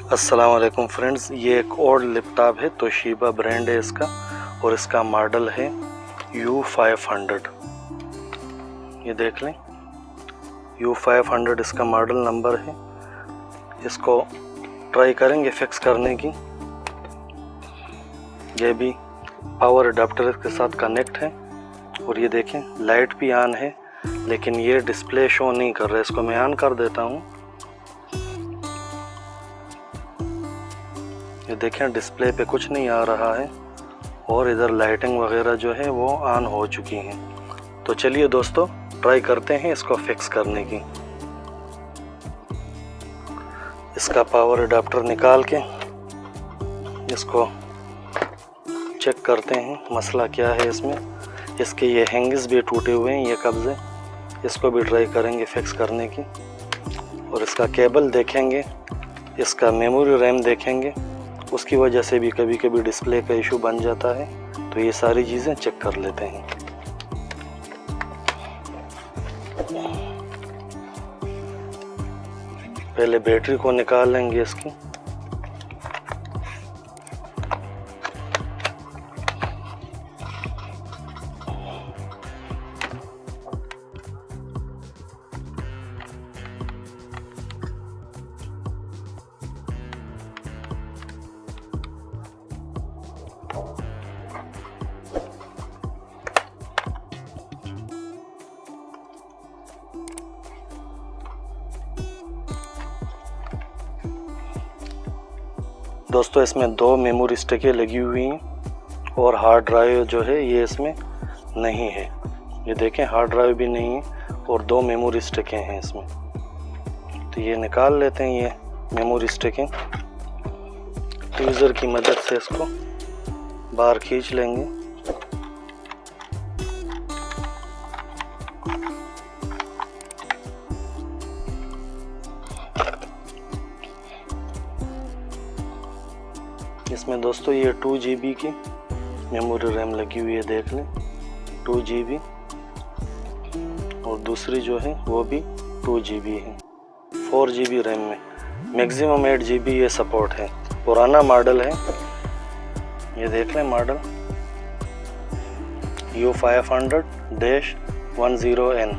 अस्सलाम वालेकुम फ्रेंड्स, ये एक और लैपटॉप है, तोशिबा ब्रांड है इसका और इसका मॉडल है U500। ये देख लें, U500 इसका मॉडल नंबर है। इसको ट्राई करेंगे फिक्स करने की। ये भी पावर अडाप्टर के साथ कनेक्ट है और ये देखें लाइट भी ऑन है, लेकिन ये डिस्प्ले शो नहीं कर रहा है। इसको मैं ऑन कर देता हूँ। ये देखें डिस्प्ले पे कुछ नहीं आ रहा है और इधर लाइटिंग वगैरह जो है वो ऑन हो चुकी हैं। तो चलिए दोस्तों ट्राई करते हैं इसको फिक्स करने की। इसका पावर अडाप्टर निकाल के इसको चेक करते हैं मसला क्या है इसमें। इसके ये हैंगिस भी टूटे हुए हैं, ये कब्जे, इसको भी ट्राई करेंगे फिक्स करने की। और इसका केबल देखेंगे, इसका मेमोरी रैम देखेंगे, उसकी वजह से भी कभी कभी डिस्प्ले का इशू बन जाता है। तो ये सारी चीज़ें चेक कर लेते हैं। पहले बैटरी को निकाल लेंगे इसकी। दोस्तों इसमें 2 मेमोरी स्टिकें लगी हुई हैं और हार्ड ड्राइव जो है ये इसमें नहीं है। ये देखें हार्ड ड्राइव भी नहीं है और 2 मेमोरी स्टिकें हैं इसमें। तो ये निकाल लेते हैं, ये मेमोरी स्टिकें ट्वीज़र की मदद से इसको बाहर खींच लेंगे। इसमें दोस्तों ये 2 GB की मेमोरी रैम लगी हुई है, देख लें 2 GB, और दूसरी जो है वो भी 2 GB है। 4 GB रैम में मैक्सिमम 8 GB ये सपोर्ट है। पुराना मॉडल है, ये देख लें मॉडल U500-10N।